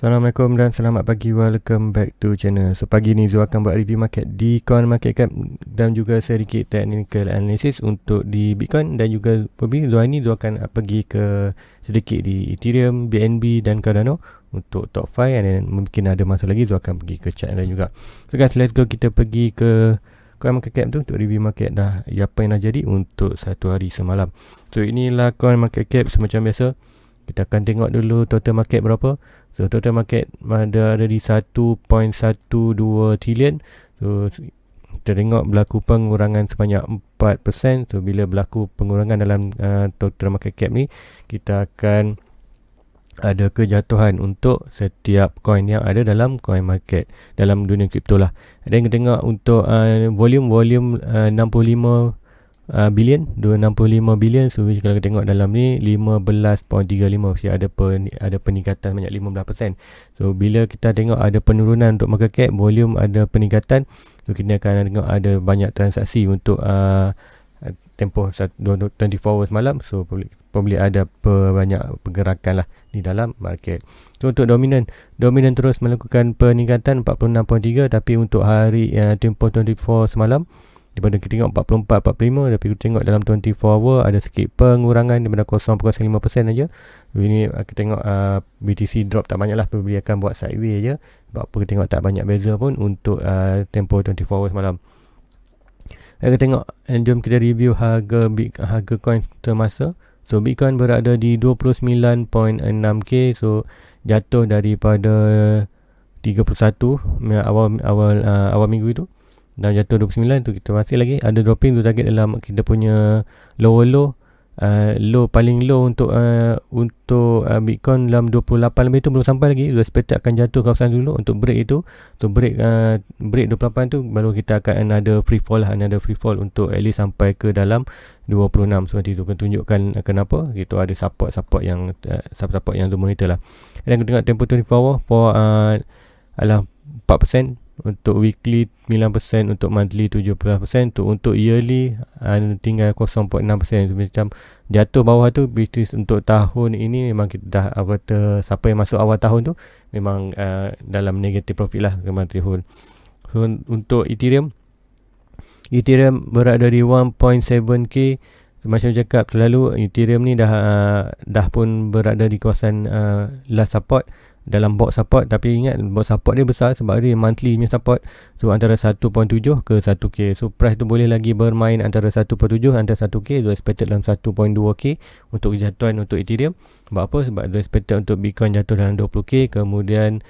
Assalamualaikum dan selamat pagi. Welcome back to channel. So pagi ni Zul akan buat review market di coin market cap dan juga sedikit technical analysis untuk di Bitcoin dan juga Zul ni Zul akan pergi ke sedikit di Ethereum, BNB dan Cardano untuk top 5 dan mungkin ada masa lagi Zul akan pergi ke chart lain juga. So guys, let's go, kita pergi ke coin market cap tu untuk review market dah apa yang dah jadi untuk satu hari semalam. So inilah coin market cap semacam biasa. Kita akan tengok dulu total market berapa. So total market ada di 1.12 trilion. So kita tengok berlaku pengurangan sebanyak 4%. So bila berlaku pengurangan dalam total market cap ni, kita akan ada kejatuhan untuk setiap coin yang ada dalam coin market dalam dunia kripto lah. Dan kita tengok untuk volume 65 bilion, 265 bilion. So kalau kita tengok dalam ni 15.35, mesti ada peningkatan banyak 15%. So bila kita tengok ada penurunan untuk market cap, volume ada peningkatan, so kita akan tengok ada banyak transaksi untuk tempoh 24 hours malam. So boleh ada banyak pergerakan lah di dalam market. So untuk dominan terus melakukan peningkatan 46.3, tapi untuk hari tempoh 24 semalam daripada kita tengok 44-45, tapi kita tengok dalam 24 hour ada sikit pengurangan daripada 0.5% saja. Ini kita tengok BTC drop tak banyak lah, probably akan buat sideways je. Sebab apa kita tengok tak banyak beza pun untuk tempoh 24 hour semalam. Kita tengok, jom kita review harga coin semasa. So Bitcoin berada di 29.6k, so jatuh daripada 31 awal minggu itu. Dah jatuh 29 tu, kita masih lagi ada dropping tu, target dalam kita punya lower low paling low untuk Bitcoin dalam 28 lebih tu belum sampai lagi. Expected akan jatuh kawasan dulu untuk break itu. So break 28 tu baru kita akan ada free fall untuk at least sampai ke dalam 26. So nanti tu akan tunjukkan kenapa gitu, ada support yang tu monitor lah. Dan kita tengok tempoh 24 hour for 4%, untuk weekly 9%, untuk monthly 17%, untuk yearly tinggal 0.6%. Macam jatuh bawah tu, bisnis untuk tahun ini memang kita dah kata siapa yang masuk awal tahun tu memang dalam negative profit lah memang tahun. So untuk Ethereum berada di 1.7k. Macam cakap selalu, Ethereum ni dah pun berada di kawasan last support, dalam box support. Tapi ingat, box support dia besar sebab dia monthly punya support. So antara 1.7 ke 1k. So price tu boleh lagi bermain antara 1.7 antara 1k. So expected dalam 1.2k untuk kejatuhan untuk Ethereum. Sebab apa? Sebab dia expected untuk Bitcoin jatuh dalam 20k, kemudian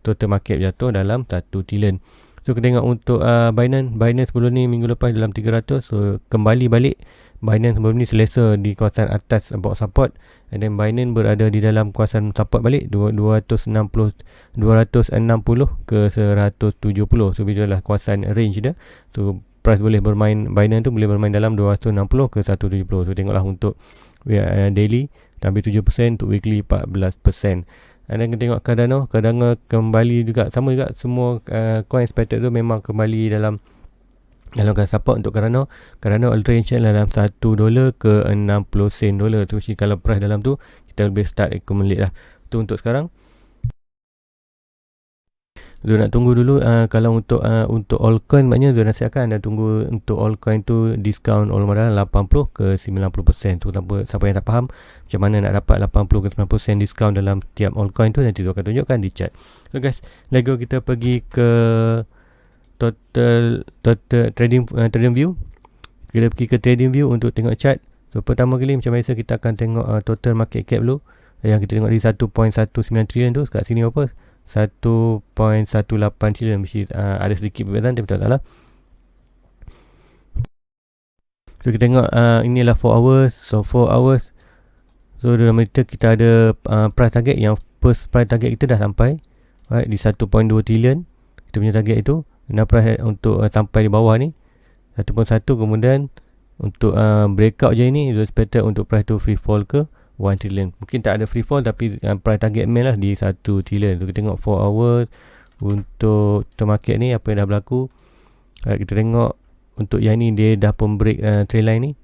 total market jatuh dalam 1 trilion. So kita tengok untuk Binance sebelum ni minggu lepas dalam 300. So kembali balik. Binance sebelum ni selesa di kawasan atas box support, and then Binance berada di dalam kawasan support balik 260 ke 170. So bila lah kawasan range dia. So price boleh bermain, Binance tu boleh bermain dalam 260 ke 170. So tengoklah untuk daily hampir 7%, untuk weekly 14%. Dan kita tengok Cardano kembali juga, sama juga semua coin expected tu memang kembali dalam support untuk Cardano range dalam $1 ke 60 sen dolar tu. Kalau price dalam tu kita lebih start accumulate lah. Tu untuk sekarang. Zul nak tunggu dulu kalau untuk altcoin, maknanya Zul nasihatkan anda tunggu untuk altcoin tu diskaun all modal 80 ke 90%. Tu siapa yang tak faham macam mana nak dapat 80 ke 90% diskaun dalam tiap altcoin tu, nanti Zul akan tunjukkan di chat. So guys, let's go, kita pergi ke total trading view. Kita pergi ke trading view untuk tengok chart. So pertama kali macam biasa kita akan tengok total market cap dulu. Yang kita tengok di 1.19 trilion tu, kat sini apa? 1.18 trilion. Mesti ada sedikit perbezaan, tapi tak salah. So kita tengok inilah 4 hours. So 4 hours. So dalam monitor kita ada price target, yang first price target kita dah sampai, right, di 1.2 trilion. Kita punya target itu. Dan price untuk sampai di bawah ni 1.1, kemudian untuk breakout je ini expected untuk price tu free fall ke 1 trillion. Mungkin tak ada free fall, tapi price target main lah di 1 trillion. So kita tengok 4 hours untuk market ni apa yang dah berlaku. Kita tengok untuk yang ni dia dah pun break trend line ni.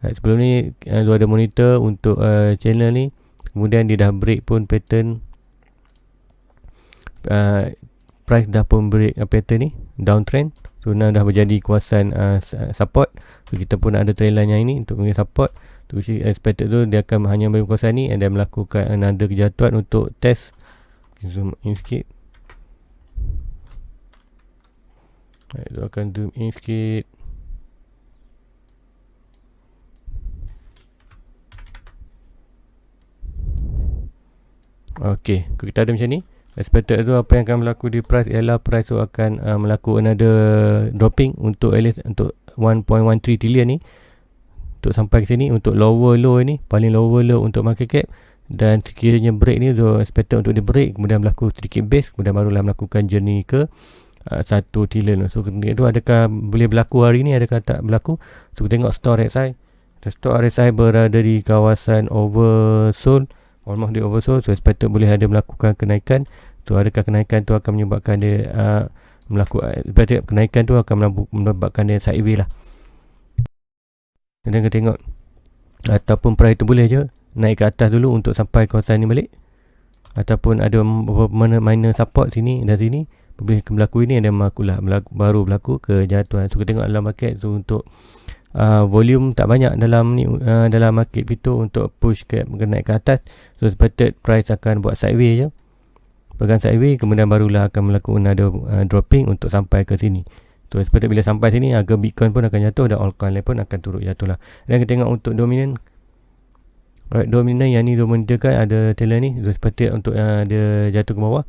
Sebelum ni ada monitor untuk channel ni, kemudian dia dah break pun pattern price dah pun break pattern ni, downtrend. So now dah berjadi kawasan support. So kita pun ada trend line yang ini untuk mengenai support. Tu expected tu dia akan hanya bagi kawasan ni dan melakukan another kejatuhan untuk test. Zoom in sikit. Itu akan zoom in sikit. Okey, kita ada macam ni. Expected tu apa yang akan berlaku di price ialah price tu akan melakukan another dropping untuk at least untuk 1.13 trillion ni, untuk sampai ke sini untuk lower low ni, paling lower low untuk market cap. Dan sekiranya break ni tu expected untuk dia break, kemudian berlaku sedikit base, kemudian barulah melakukan journey ke 1 trillion. So kemudian tu adakah boleh berlaku hari ni, adakah tak berlaku. So kita tengok store RSI. Store RSI berada di kawasan oversold, almost di oversold. So expected boleh ada melakukan kenaikan. So adakah kenaikan tu akan menyebabkan dia melakukan kenaikan tu akan menyebabkan dia sideways lah. Kemudian kita tengok ataupun price tu boleh je naik ke atas dulu untuk sampai kawasan ni balik, ataupun ada minor support sini dan sini. Boleh berlaku ini dan baru berlaku kejatuhan. So kita tengok dalam market. So untuk volume tak banyak dalam ni, dalam market itu untuk push ke naik ke atas. So expected price akan buat sideways je, pegang sideways, kemudian barulah akan melakukan ada dropping untuk sampai ke sini. So expected bila sampai sini harga Bitcoin pun akan jatuh dan altcoin lain pun akan turut jatuh lah. Dan kita tengok untuk dominant. Right, dominant yang ni dominant kan ada tailor ni. So expected untuk dia jatuh ke bawah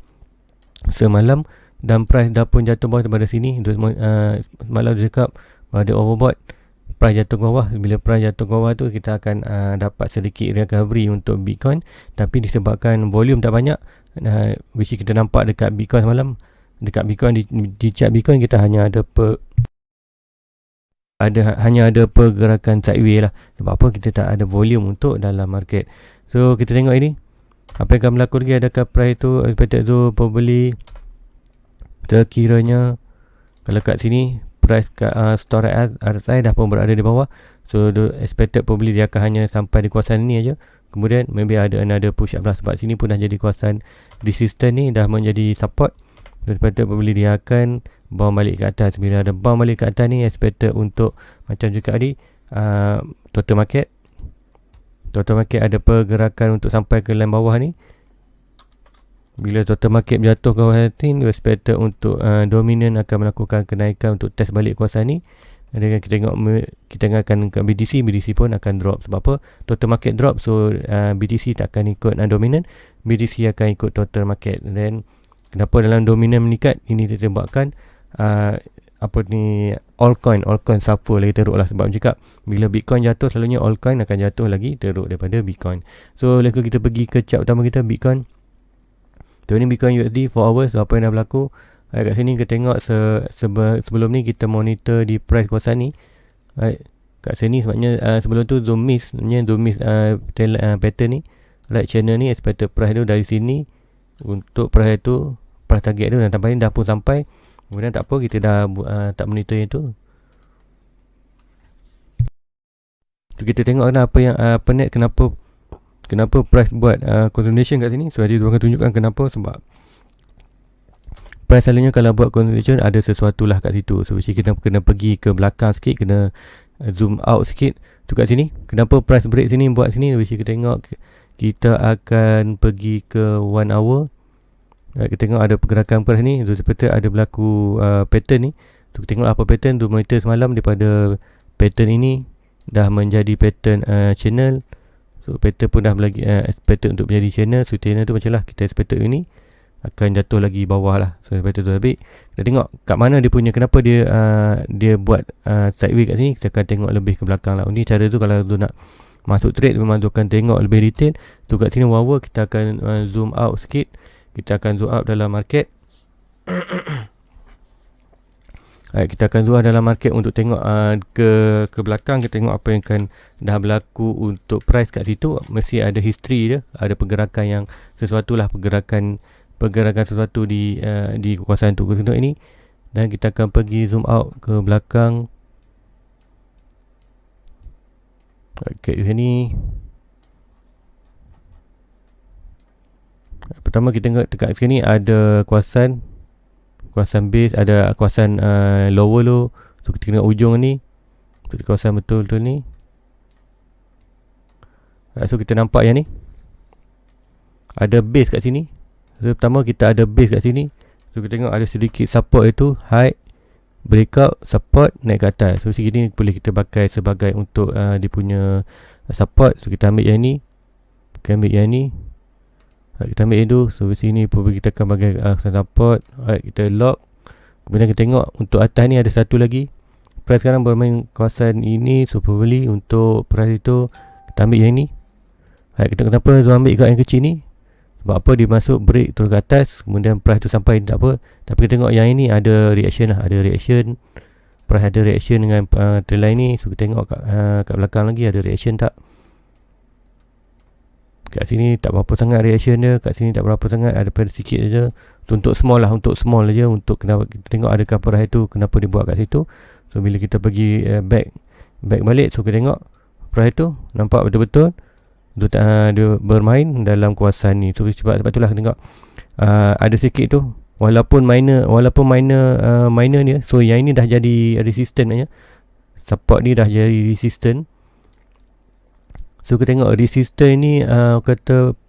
semalam, dan price dah pun jatuh bawah daripada sini. Malam dia cakap ada overbought, price jatuh ke bawah. Bila price jatuh ke bawah tu kita akan dapat sedikit recovery untuk Bitcoin, tapi disebabkan volume tak banyak, which kita nampak dekat Bitcoin semalam, dekat Bitcoin di chart Bitcoin kita hanya ada pergerakan sideways lah. Sebab apa? Kita tak ada volume untuk dalam market. So kita tengok ini apa yang akan berlaku lagi. Adakah price tu expected tu probably sekiranya kalau kat sini price kat store RSI dah pun berada di bawah. So the expected probably dia akan hanya sampai di kawasan ni aja. Kemudian maybe ada another push up lah, sebab sini pun dah jadi kawasan resistance ni, dah menjadi support. So expected probably dia akan bounce balik ke atas. Bila ada bounce balik ke atas ni, expected untuk macam juga tadi total market ada pergerakan untuk sampai ke line bawah ni. Bila total market jatuh ke kawasan ni, expected untuk dominant akan melakukan kenaikan untuk test balik kawasan ni. Dan kita tengok kita akan ke BTC pun akan drop. Sebab apa? Total market drop. So BTC tak akan ikut dominant, BTC akan ikut total market. Dan kenapa dalam dominant meningkat? Ini disebabkan altcoin suffer lagi teruk lah. Sebab cakap bila Bitcoin jatuh, selalunya altcoin akan jatuh lagi teruk daripada Bitcoin. So lepas kita pergi ke chart utama kita, Bitcoin. So ni Bitcoin USD 4 hours. So apa yang dah berlaku kat sini kita tengok sebelum ni kita monitor di price kawasan ni. Kat sini sebabnya sebelum tu zoom miss pattern ni, channel ni expected price tu dari sini untuk price tu, price target tu, dan tambah ni dah pun sampai. Kemudian tak apa, kita dah tak monitor yang tu. So kita tengok apa yang kenapa price buat consolidation kat sini. So tadi tu akan tunjukkan kenapa. Sebab price selalunya kalau buat consolidation ada sesuatu lah kat situ. So kita kena pergi ke belakang sikit, kena zoom out sikit. Tu kat sini kenapa price break sini, buat sini. Kita tengok, kita akan pergi ke 1 hour. Kita tengok ada pergerakan price ni. So seperti ada berlaku pattern ni. So kita tengok apa pattern tu, monitor semalam daripada pattern ini dah menjadi pattern channel. So pattern pun dah lagi expected untuk menjadi channel. So channel tu macam lah kita expected ini akan jatuh lagi bawah lah. So pattern tu habis. Kita tengok kat mana dia punya, kenapa dia buat sideways kat sini. Kita akan tengok lebih ke belakang lah. Ini cara tu kalau tu nak masuk trade, memang tu akan tengok lebih detail. Tu kat sini 1 hour kita akan zoom out sikit. Kita akan zoom out dalam market. Kita akan zoom dalam market untuk tengok ke belakang. Kita tengok apa yang akan dah berlaku untuk price kat situ. Mesti ada history dia, ada pergerakan yang sesuatu lah, pergerakan sesuatu di kawasan tu. Kita tengok ini, dan kita akan pergi zoom out ke belakang. Okay, di sini pertama kita tengok dekat sini ada kawasan base, ada kawasan lower low. So kita tengok ujung ni, kawasan betul-betul ni. So kita nampak yang ni ada base kat sini. So pertama kita ada base kat sini. So kita tengok ada sedikit support, itu height, breakout, support, naik ke atas. So sini boleh kita pakai sebagai untuk dia punya support. So kita ambil yang ni, kita ambil yang ni, kita ambil yang tu. So sini pun kita akan bagi support. Kita lock. Kemudian kita tengok untuk atas ni ada satu lagi. Price sekarang bermain kawasan ini. So probably untuk price itu kita ambil yang ni. Kita kenapa Zul ambil kat yang kecil ni? Sebab apa, dia masuk break turun ke atas, kemudian price tu sampai tak apa. Tapi kita tengok yang ini ada reaction lah, ada reaction. Price ada reaction dengan trend line ni. So kita tengok kat belakang lagi ada reaction tak. Kat sini tak berapa sangat reaction dia, kat sini tak berapa sangat, ada pada sikit saja. So, untuk small lah, untuk small aja, untuk kenapa kita tengok adakah price tu kenapa dia buat kat situ. So bila kita pergi back balik, so kita tengok price tu nampak betul-betul dia bermain dalam kawasan ni. So sebab itulah tengok ada sikit tu walaupun minor ni. So yang ini dah jadi resistant aja. Support ni dah jadi resistant. So kita tengok resistant ni kata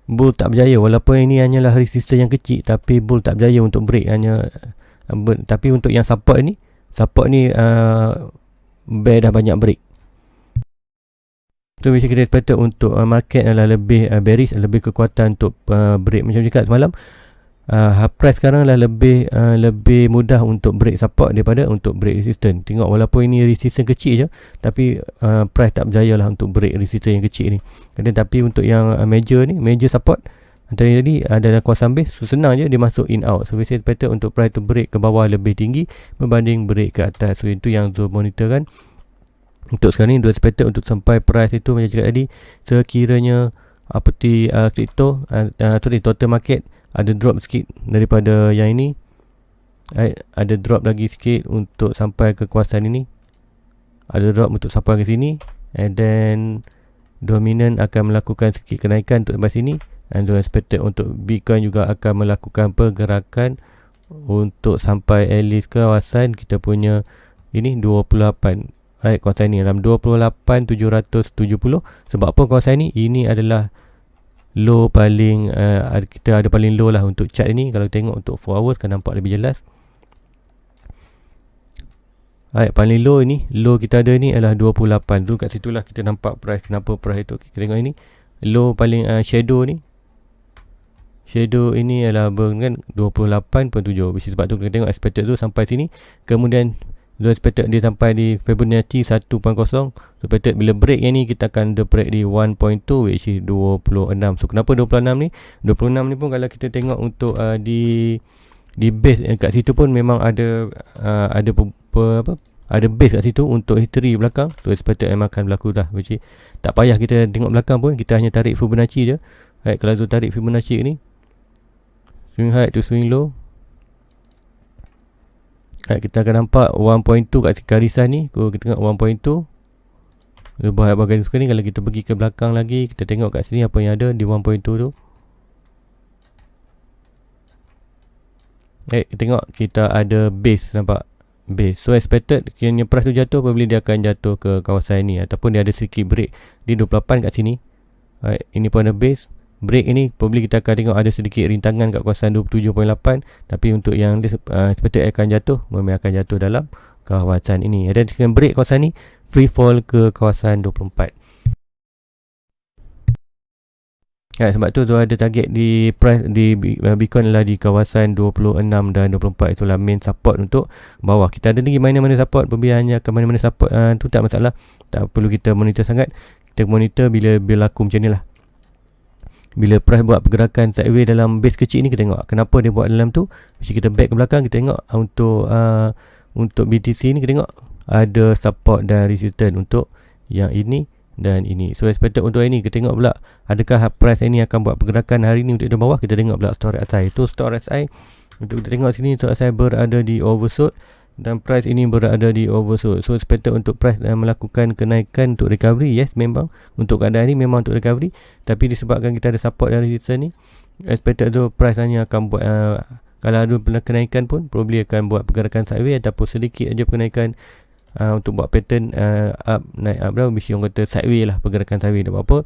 bull tak berjaya, walaupun ini hanyalah resistant yang kecil, tapi bull tak berjaya untuk break hanya tapi untuk yang support ni bear dah banyak break. So macam kita expected untuk market adalah lebih bearish, lebih kekuatan untuk break. Macam cakap semalam, price sekarang adalah lebih mudah untuk break support daripada untuk break resistance. Tengok walaupun ini resistance kecil je, tapi price tak berjaya lah untuk break resistance yang kecil ni. Tapi untuk yang major support antara tadi ada kawasan base, so senang je dia masuk in out. So biasanya expected untuk price to break ke bawah lebih tinggi berbanding break ke atas. So itu yang tu monitor kan. Untuk sekarang ni, expected untuk sampai price itu macam cakap tadi, sekiranya seperti crypto total market ada drop sikit daripada yang ini, ada drop lagi sikit untuk sampai ke kawasan ini, ada drop untuk sampai ke sini, and then dominant akan melakukan sikit kenaikan untuk sampai sini, and expected untuk Bitcoin juga akan melakukan pergerakan untuk sampai at least ke kawasan kita punya ini 28. Kawasan ni dalam 28,770. Sebab apa kawasan ni? Ini adalah low paling kita ada paling low lah untuk chart ni. Kalau tengok untuk 4 hours kan nampak lebih jelas. Paling low ni, low kita ada ni adalah 28. Tu kat situlah kita nampak price, kenapa price itu. Kita tengok ini low paling shadow ni. Shadow ini adalah kan 28.7. Sebab tu kita tengok expected tu sampai sini. Kemudian expected dia sampai di Fibonacci 1.0. Expected bila break yang ni kita akan break di 1.2 which is 26. So kenapa 26 ni? 26 ni pun kalau kita tengok untuk di base kat situ pun memang ada base kat situ untuk history belakang. So expected memang akan berlaku dah, which is tak payah kita tengok belakang pun, kita hanya tarik Fibonacci je. Kalau tu tarik Fibonacci ni, swing high to swing low, kita akan nampak 1.2 kat garisan ni. Kalau kita tengok 1.2 bahagian sekarang ni, kalau kita pergi ke belakang lagi, kita tengok kat sini apa yang ada di 1.2 tu. Kita tengok kita ada base, nampak base. So expected kiranya price tu jatuh, probably dia akan jatuh ke kawasan ni, ataupun dia ada sedikit break di 28 kat sini. Ini pun ada base. Break ini probably kita akan tengok ada sedikit rintangan kat kawasan 27.8. Tapi untuk yang expected akan jatuh, memang akan jatuh dalam kawasan ini. Dan dengan break kawasan ni, free fall ke kawasan 24. Sebab tu ada target di price di Bitcoin adalah di kawasan 26 dan 24. Itulah main support untuk bawah. Kita ada lagi mana-mana support, pembiayanya ke mana-mana support tu tak masalah. Tak perlu kita monitor sangat. Kita monitor bila berlaku macam ni lah. Bila price buat pergerakan sideways dalam base kecil ni, kita tengok kenapa dia buat dalam tu. Mesti kita back ke belakang, kita tengok untuk BTC ni, kita tengok ada support dan resistance untuk yang ini dan ini. So expected untuk ini, kita tengok pula adakah price ini akan buat pergerakan hari ni untuk di bawah. Kita tengok pula store RSI. Itu store RSI untuk kita tengok sini, store RSI berada di oversold dan price ini berada di oversold. So expected untuk price melakukan kenaikan untuk recovery. Yes, memang untuk keadaan ini memang untuk recovery, tapi disebabkan kita ada support dan resistance ni, expected tu price hanya akan buat kalau ada kenaikan pun probably akan buat pergerakan sideways ataupun sedikit aja kenaikan untuk buat pattern up, naik up dah, mesti orang kata sideways lah, pergerakan sideways. Tak apa-apa,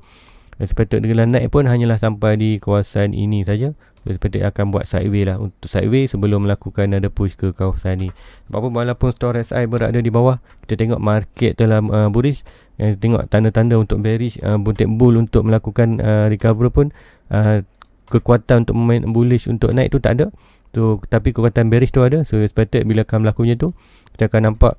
expected dengan naik pun hanyalah sampai di kawasan ini saja. So, expected akan buat sideways lah, untuk sideways sebelum melakukan ada push ke kawasan ni. Apa walaupun store RSI berada di bawah, kita tengok market dalam bullish, tengok tanda-tanda untuk bearish, buntik bull untuk melakukan recover pun, kekuatan untuk main bullish untuk naik tu tak ada. So, tapi kekuatan bearish tu ada. So expected bila akan melakukannya tu, kita akan nampak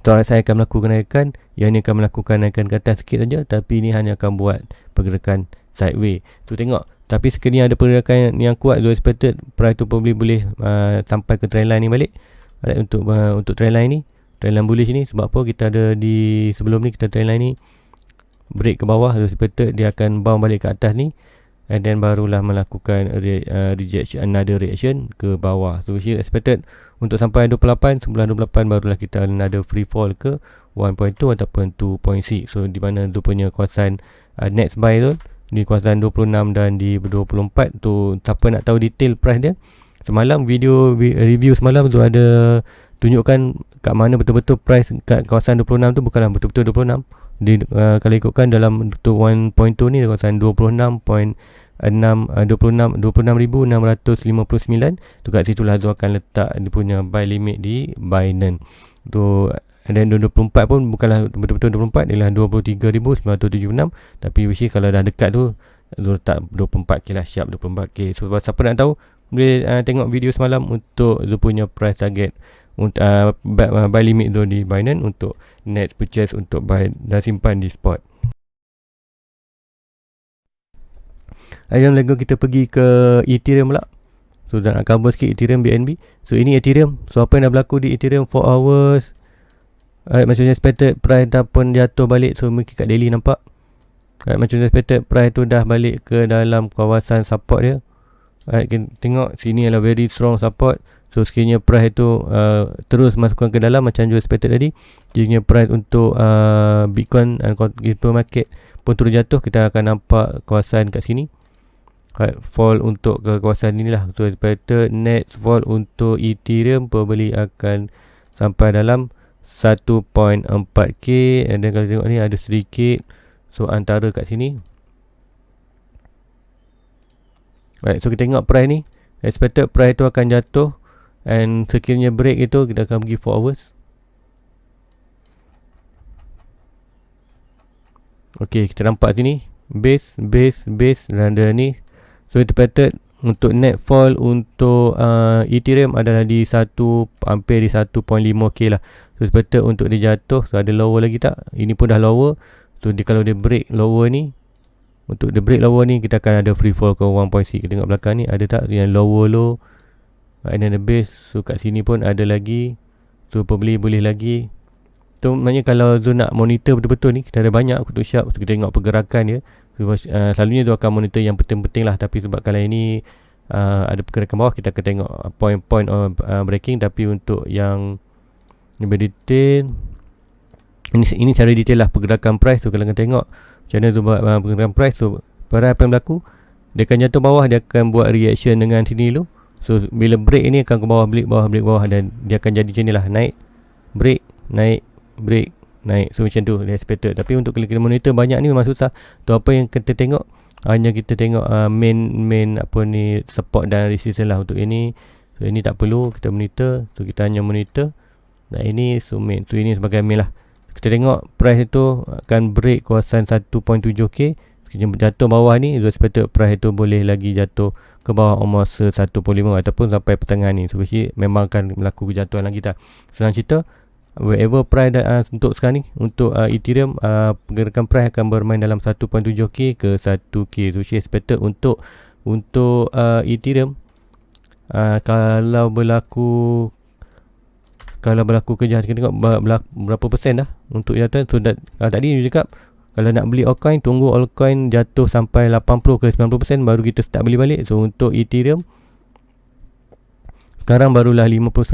saya akan melakukan kenaikan, yang ni akan melakukan kenaikan ke atas sikit saja, tapi ni hanya akan buat pergerakan sideways. So tengok, tapi sekiranya ada pergerakan yang kuat, so expected price tu probably boleh sampai ke trendline ni balik. Untuk trendline ni, trendline bullish ni, sebab apa, kita ada di sebelum ni kita trendline ni break ke bawah, so expected dia akan bounce balik ke atas ni, and then barulah melakukan rejection, another reaction ke bawah. So here expected untuk sampai 28, sebelah 28 barulah kita ada free fall ke 1.2 ataupun 2.6. So di mana tu punya kawasan next buy tu di kawasan 26 dan di 24 tu. Siapa nak tahu detail price dia, semalam video review semalam tu ada tunjukkan kat mana betul-betul price kat kawasan 26 tu bukanlah betul-betul 26. Kalau ikutkan dalam 1.2 ni kawasan 26.6 26,659 tu, kat situ lah tu akan letak dia punya buy limit di Binance tu. Dan 24 pun bukanlah betul-betul 24, dia lah 23,976, tapi which is kalau dah dekat tu letak 24k lah, siap 24k. So siapa nak tahu boleh tengok video semalam untuk dia punya price target untuk buy limit tu di Binance untuk next purchase untuk buy dan simpan di spot. Ayam lagi kita pergi ke Ethereum pula. So dah nak cover sikit Ethereum BNB. So ini Ethereum. So apa yang dah berlaku di Ethereum 4 hours, macam expected price dah pun jatuh balik. So mungkin kat daily nampak macam expected price tu dah balik ke dalam kawasan support dia. Kita tengok sini adalah very strong support. So sekiranya price tu terus masukkan ke dalam macam juga expected tadi, sekiranya price untuk Bitcoin dan crypto market pun terus jatuh, kita akan nampak kawasan kat sini fall untuk ke kawasan inilah. So expected next fall untuk Ethereum probably akan sampai dalam 1.4k, and then kalau tengok ni ada sedikit, so antara kat sini. So kita tengok price ni, expected price tu akan jatuh, and sekiranya break itu kita akan pergi 4 hours. Ok, kita nampak sini base dan ada ni. So expected untuk net fall untuk Ethereum adalah di hampir di 1.5k lah. So expected untuk dia jatuh. So ada lower lagi tak? Ini pun dah lower. So kalau dia break lower ni, untuk dia break lower ni, kita akan ada free fall ke 1.6. Kita tengok belakang ni ada tak yang lower low, and then the base. So kat sini pun ada lagi. So probably boleh lagi. So maknanya kalau Zul nak monitor betul-betul ni, kita ada banyak kutu sharp. So kita tengok pergerakan dia. So, selalunya tu akan monitor yang penting-penting lah. Tapi sebab kalau ini ada pergerakan bawah, kita akan tengok point-point breaking. Tapi untuk yang lebih detail, ini cara detail lah pergerakan price. So kalau kita tengok macam mana tu pergerakan price. So pada apa yang berlaku, dia akan jatuh bawah, dia akan buat reaction dengan sini dulu. So bila break ini akan ke bawah, break bawah, dan dia akan jadi macam ni lah, naik, break, naik, break, naik. So macam tu dia expected. Tapi untuk kita monitor banyak ni memang susah. Tu apa yang kita tengok, hanya kita tengok main apa ni, support dan resistance lah untuk ini. So ini tak perlu kita monitor. So kita hanya monitor. Nah ini so main. So ini sebagai main lah. Kita tengok price itu akan break kawasan 1.7k. Sekiranya jatuh bawah ni, so expected price itu boleh lagi jatuh ke bawah almost 1.5 ataupun sampai pertengahan ni. So memang akan berlaku kejatuhan lagi tak. Senang cerita, wherever price untuk sekarang ni, untuk Ethereum, pergerakan price akan bermain dalam 1.7k ke 1k. So she expected untuk Ethereum, kalau berlaku kejahatan, kita tengok berapa persen dah untuk jatuhan. So tadi dia cakap kalau nak beli altcoin, tunggu altcoin jatuh sampai 80 ke 90% baru kita start beli balik. So untuk Ethereum sekarang barulah 59%.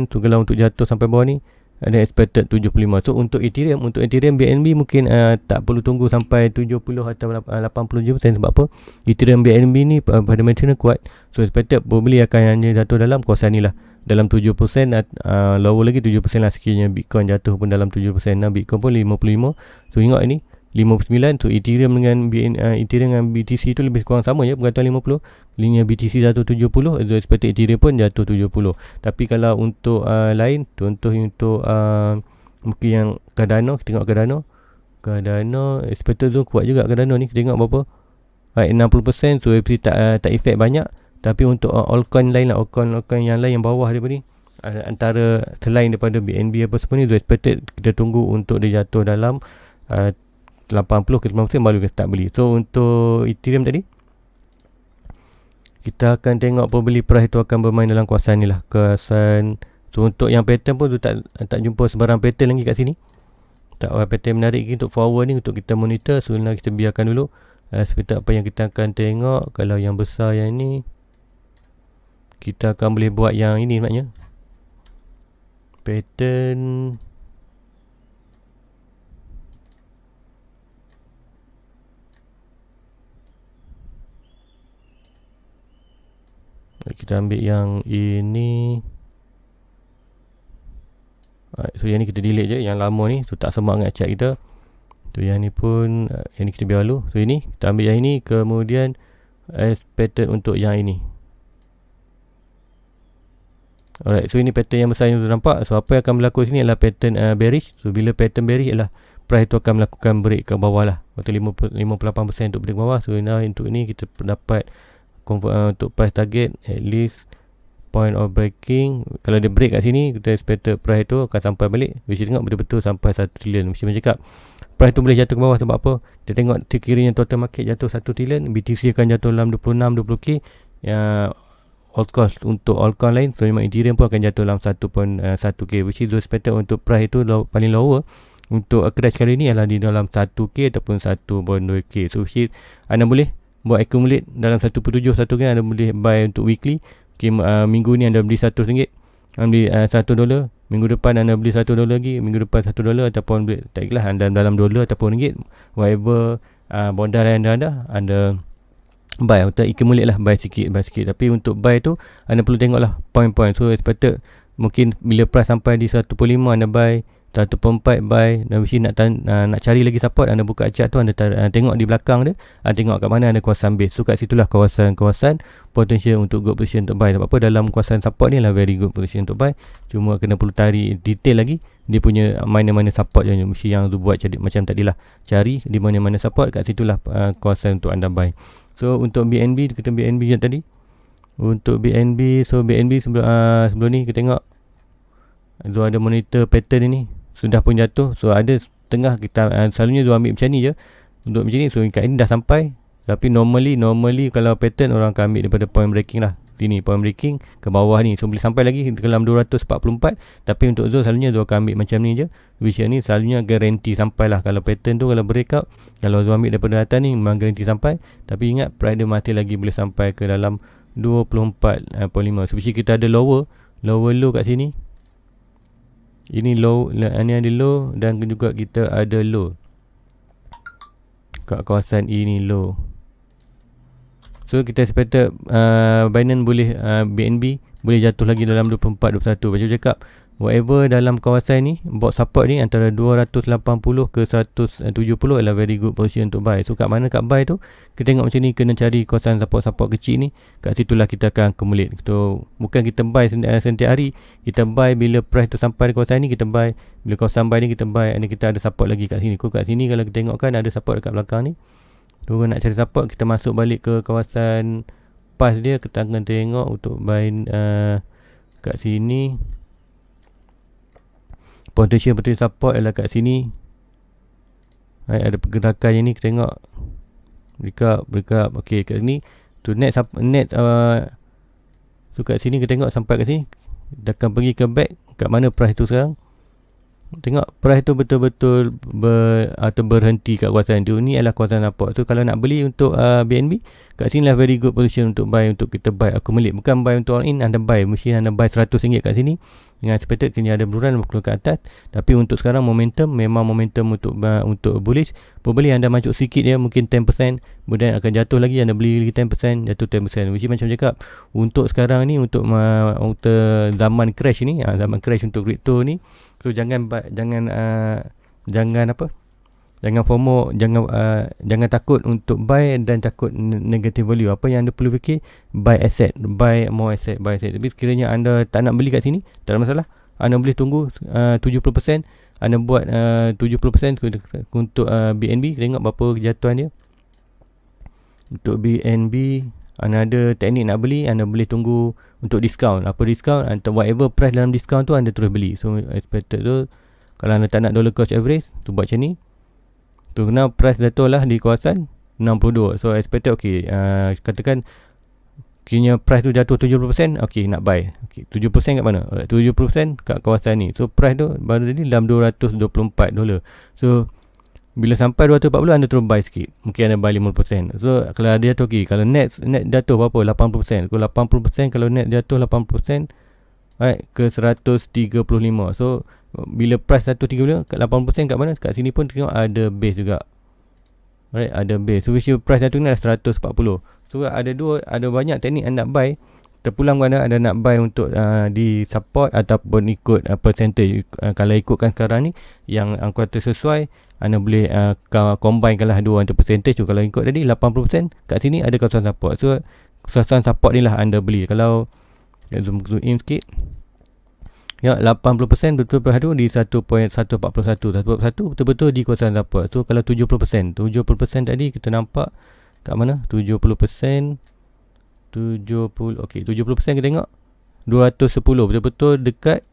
So kalau untuk jatuh sampai bawah ni, ada expected 75. So untuk Ethereum BNB mungkin tak perlu tunggu sampai 70 atau 80%. Sebab apa? Ethereum BNB ni fundamental kuat. So expected probably akan hanya jatuh dalam kawasan ni lah, dalam 7%, lower lagi 7% lah sekiranya Bitcoin jatuh pun dalam 7%. Nah, Bitcoin pun 55. So ingat ini 59. So Ethereum dengan Ethereum dengan BTC tu lebih kurang sama je, pergantuan 50. Linia BTC jatuh 70, so expected Ethereum pun jatuh 70. Tapi kalau untuk lain, contoh untuk mungkin yang Cardano, kita tengok Cardano expected tu kuat juga. Cardano ni kita tengok berapa, 60%. So tak efek banyak. Tapi untuk altcoin lain lah, altcoin yang lain yang bawah daripada ni, antara selain daripada BNB apa semua ni, so expected kita tunggu untuk dia jatuh dalam 80 ke 90% baru kita start beli. So untuk Ethereum tadi, kita akan tengok probably price tu akan bermain dalam kawasan ni lah, kawasan. So untuk yang pattern pun tu tak jumpa sebarang pattern lagi kat sini, tak ada pattern menarik lagi untuk forward ni untuk kita monitor. So kita biarkan dulu. Seperti apa yang kita akan tengok, kalau yang besar yang ni, kita akan boleh buat yang ini maknanya pattern. Kita ambil yang ini. So yang ni kita delete je, yang lama ni. So tak semak dengan chat kita. So yang ni pun, yang ni kita biar dulu. So ini kita ambil yang ini, kemudian pattern untuk yang ini. Alright, so ini pattern yang besar yang kita nampak. So apa yang akan berlaku sini adalah pattern bearish. So bila pattern bearish adalah price tu akan melakukan break ke bawah lah, waktu 58% untuk break ke bawah. So untuk ini kita dapat untuk price target at least point of breaking. Kalau dia break kat sini, kita expected price tu akan sampai balik, which tengok betul-betul sampai 1 trilion. Mesti macam cakap price tu boleh jatuh ke bawah. Sebab apa? Kita tengok sekiranya total market jatuh 1 trilion, BTC akan jatuh dalam 26-20k. Alt cost untuk altcoin lain, so memang Ethereum pun akan jatuh dalam 1.1k, which is expected untuk price tu paling lower untuk crash kali ni adalah di dalam 1k ataupun 1.2k. So which is anda boleh buat accumulate dalam 1.7 1k. Anda boleh buy untuk weekly. Okay, minggu ni anda beli RM100, anda beli $1. Minggu depan anda beli $1 lagi, minggu depan $1, ataupun beli, tak kira anda dalam $2 ataupun ringgit, whatever modal yang anda buy untuk accumulate lah, buy sikit. Tapi untuk buy tu anda perlu tengok lah point-point. So expected mungkin bila price sampai di 1.5 anda buy, 1.4 buy, dan mesti nak cari lagi support, anda buka chart tu, anda tengok di belakang dia, anda tengok kat mana ada kawasan base. So kat situlah kawasan potential untuk good position untuk buy. Sebab apa, dalam kawasan support ni lah very good position untuk buy. Cuma kena perlu tarik detail lagi dia punya mana-mana support je. Mesti yang tu buat macam tadilah, cari di mana-mana support, kat situlah kawasan untuk anda buy. So untuk BNB, kita BNB je tadi. Untuk BNB, so BNB sebelum ni kita tengok, so ada monitor pattern ni sudah pun jatuh. So ada tengah kita selalunya Zul ambil macam ni je, untuk macam ni. So kat ini dah sampai. Tapi normally kalau pattern orang akan ambil daripada point breaking lah, sini point breaking ke bawah ni. So boleh sampai lagi ke dalam 244. Tapi untuk Zul selalunya Zul akan ambil macam ni je, which ni selalunya garanti sampai lah. Kalau pattern tu kalau breakout, kalau Zul ambil daripada atas ni memang garanti sampai. Tapi ingat price dia masih lagi boleh sampai ke dalam 24.5. So kita ada lower low kat sini. Ini low, ini ada low, dan juga kita ada low kat kawasan ini low. So kita expected Binance boleh BNB boleh jatuh lagi dalam 24-21. Macam cakap, whatever dalam kawasan ni box support ni antara 280 ke 170 adalah very good position untuk buy. So kat mana kat buy tu, kita tengok macam ni, kena cari kawasan support kecil ni. Kat situlah kita akan accumulate. So bukan kita buy setiap hari, kita buy bila price tu sampai di kawasan ni, kita buy. Bila kawasan buy ni kita buy, and kita ada support lagi kat sini. Kat sini kalau kita tengok kan ada support dekat belakang ni. So nak cari support, kita masuk balik ke kawasan pas dia, kita akan tengok untuk buy kat sini. Potential support adalah kat sini. Ada pergerakan yang ni, kita tengok breakup. Okey, kat sini tu net so kat sini kita tengok sampai kat sini, dia akan pergi ke back. Kat mana price tu sekarang? Tengok price tu betul-betul berhenti kat kawasan tu. Ni adalah kawasan support. So kalau nak beli untuk BNB, kat sini lah very good position untuk buy, untuk kita buy accumulate, bukan buy untuk all in. Anda buy, mesti anda buy RM100 kat sini dengan expected kini ada beruran berkeluar ke atas. Tapi untuk sekarang momentum, memang momentum untuk bullish. Boleh anda masuk sikit je, mungkin 10%, kemudian akan jatuh lagi, anda beli lagi 10%, jatuh 10%. Which macam cakap, untuk sekarang ni, untuk zaman crash ni, zaman crash untuk crypto ni, so jangan jangan FOMO, jangan takut untuk buy dan takut negative value. Apa yang anda perlu fikir, buy asset, buy more asset, buy asset. Tapi sekiranya anda tak nak beli kat sini, tak ada masalah. Anda boleh tunggu 70%, anda buat 70% untuk BNB. Tengok berapa kejatuhan dia. Untuk BNB, anda ada teknik nak beli, anda boleh tunggu untuk diskaun. Apa diskaun? Whatever price dalam diskaun tu, anda terus beli. So expected tu, kalau anda tak nak dollar cost average, tu buat macam ni. Tu kena price jatuh lah di kawasan 62. So expected katakan kini price tu jatuh 70%, nak buy. 70% kat mana? 70% kat kawasan ni. So price tu baru tadi dalam $224. So bila sampai 240, anda terus buy sikit. Mungkin anda buy 50%. So kalau ada jatuh, kalau net jatuh berapa? 80%. Kalau 80%, kalau net jatuh 80%, ke 135. So bila price 135, kat 80% kat mana? Kat sini pun tengok ada base juga. Ada base. So which price satu ni adalah 140. So ada banyak teknik anda nak buy. Terpulang anda nak buy untuk di support ataupun ikut percentage. Kalau ikutkan sekarang ni yang angka sesuai, anda boleh combinekanlah dua untuk percentage tu. Kalau ikut tadi 80%, kat sini ada kawasan support. So kawasan support ni lah anda beli. Kalau zoom in sikit, 80% betul-betul berhadu di 1.141. 1.1 betul-betul di kawasan support. So kalau 70% tadi kita nampak kat mana? 70%, okey, 70% kita tengok 210 betul-betul dekat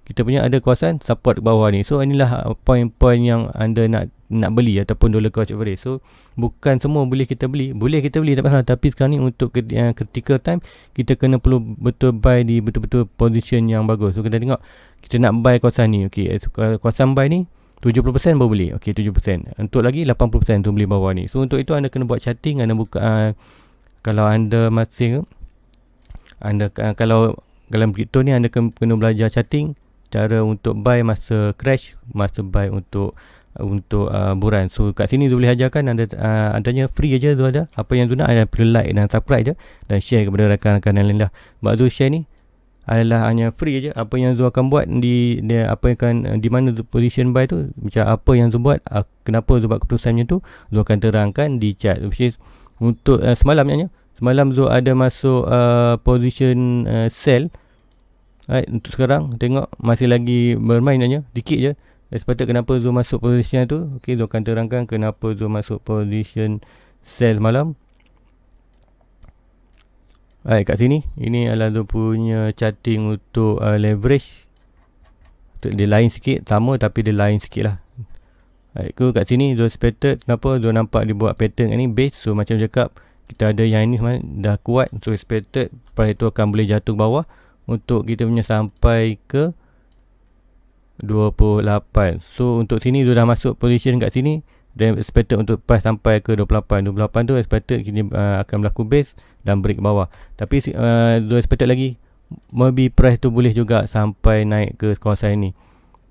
kita punya ada kawasan support ke bawah ni. So inilah poin-poin yang anda nak beli ataupun dollar cost average. So bukan semua boleh kita beli. Boleh kita beli tak masalah, tapi sekarang ni untuk critical time, kita kena perlu betul buy di betul-betul position yang bagus. So kita tengok kita nak buy kawasan ni. Okey, kawasan buy ni 70% baru beli. Okey, 7%. Untuk lagi 80% tu beli bawah ni. So untuk itu anda kena buat charting, anda buka kalau anda masih kalau dalam crypto ni anda kena belajar charting, cara untuk buy masa crash, masa buy untuk buran. So kat sini tu boleh ajarkan anda, adanya free aja tu ada. Apa yang tu nak, anda perlu like dan subscribe je dan share kepada rakan-rakan yang lain lah. Sebab tu share ni adalah hanya free aja. Apa yang tu akan buat di mana tu position buy tu, macam apa yang tu buat, kenapa tu buat keputusannya tu akan terangkan di chart. Which is untuk semalam tu ada masuk position sell. Untuk sekarang tengok masih lagi bermain aja, dikit je. Sepatutnya kenapa Zul masuk position tu. Okey, Zul akan terangkan kenapa Zul masuk position sell malam. Kat sini, ini adalah Zul punya charting untuk leverage. Dia lain sikit, sama tapi dia lain sikit lah. Kat sini Zul expected, kenapa Zul nampak dia buat pattern ni base. So macam cakap, kita ada yang ini dah kuat. So expected price itu akan boleh jatuh ke bawah untuk kita punya sampai ke 28. So untuk sini dia dah masuk position kat sini, dan expected untuk price sampai ke 28. 28 tu expected kini akan berlaku base dan break ke bawah. Tapi dia expected lagi maybe price tu boleh juga sampai naik ke kawasan ini,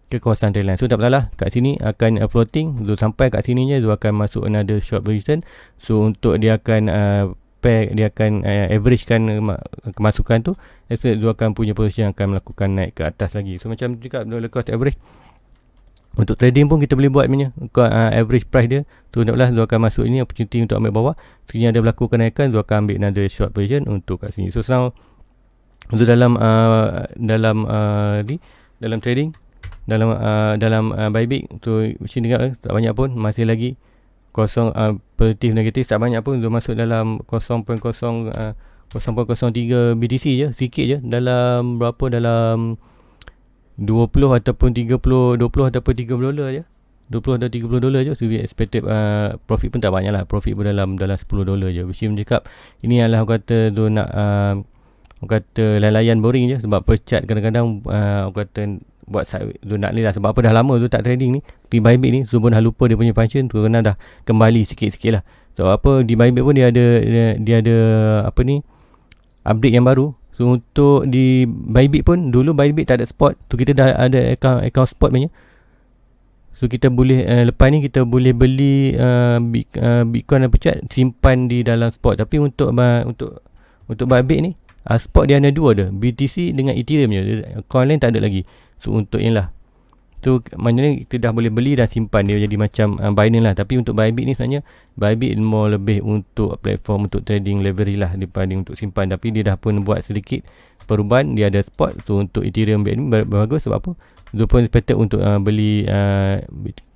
ke kawasan trendline. So tak apalah, kat sini akan floating. So sampai kat sini je dia akan masuk another short position. So untuk dia akan dia akan averagekan kemasukan tu, dia akan punya position yang akan melakukan naik ke atas lagi. So macam juga dollar cost average, untuk trading pun kita boleh buat punya average price dia. So taklah dia akan masuk ini opportunity untuk ambil bawah. Sekiranya ada berlaku kenaikan, dia akan ambil another short position untuk kat sini. So now untuk dalam trading, dalam Bybit tu mesti dengar tak banyak pun, masih lagi kosong, positif negatif tak banyak pun. Dia masuk dalam 0.03 BTC je, sikit je, dalam berapa, dalam 20 ataupun 30, 20 ataupun $30 je, 20 atau $30 je. So we expected profit pun tak banyak lah, profit pun dalam $10 je. Which is cakap ini adalah orang kata tu nak orang kata layan boring je, sebab per chart kadang-kadang orang kata buat side tu nak ni lah. Sebab apa, dah lama tu tak trading ni, pergi Bybit ni, so pun dah lupa dia punya function tu, kena dah kembali sikit-sikit lah. So apa di Bybit pun dia ada apa ni, update yang baru. So untuk di Bybit pun, dulu Bybit tak ada spot. So kita dah ada account spot punya. So kita boleh lepas ni kita boleh beli Bitcoin apa cat, simpan di dalam spot. Tapi untuk Bybit ni, spot dia hanya dua dah, BTC dengan Ethereum je. Coin lain tak ada lagi. So untuk ni lah, so maknanya kita dah boleh beli dan simpan. Dia jadi macam Binance lah. Tapi untuk Bybit ni sebenarnya, Bybit more lebih untuk platform untuk trading leverage lah daripada untuk simpan. Tapi dia dah pun buat sedikit perubahan. Dia ada spot. So untuk Ethereum ni bagus. Sebab apa? Zul pun expected untuk beli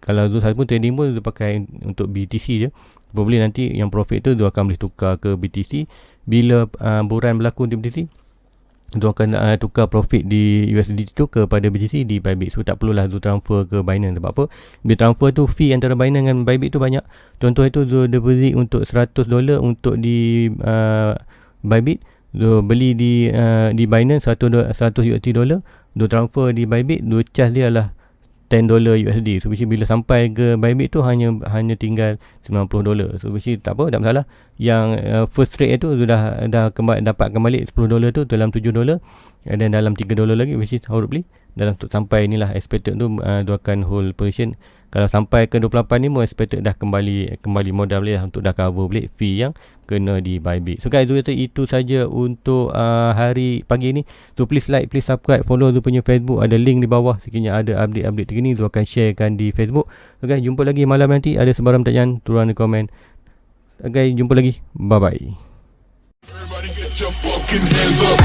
kalau Zul pun trading pun Zul pakai untuk BTC je. Boleh nanti yang profit tu Zul akan boleh tukar ke BTC. Bila buran berlaku untuk BTC, Zul akan tukar profit di USDT tu kepada BTC di Bybit. So tak perlulah Zul transfer ke Binance. Sebab apa? Bila transfer tu fee antara Binance dengan Bybit tu banyak. Contoh itu Zul deposit untuk $100 untuk di Bybit. Zul beli di Binance $100 USD. Zul transfer di Bybit, Zul charge dia lah $10 USD. So bila sampai ke Bybit tu hanya tinggal $90. So tak apa, tak masalah. Yang first trade tu Zul dah dapatkan balik $10 tu dalam $7, dan dalam $3 lagi, which is harus beli dalam sampai inilah expected tu Zul akan hold position. Kalau sampai ke 28 ni pun expected dah kembali modal balik lah, untuk dah cover balik fee yang kena di Bybit. So guys, itu saja untuk hari pagi ni. So please like, please subscribe, follow Zul punya Facebook, ada link di bawah. Sekiranya ada update-update terkini Zul akan sharekan di Facebook. So guys, jumpa lagi malam nanti. Ada sebarang pertanyaan turun di komen. Guys, jumpa lagi. Bye bye. Everybody get your fucking hands up.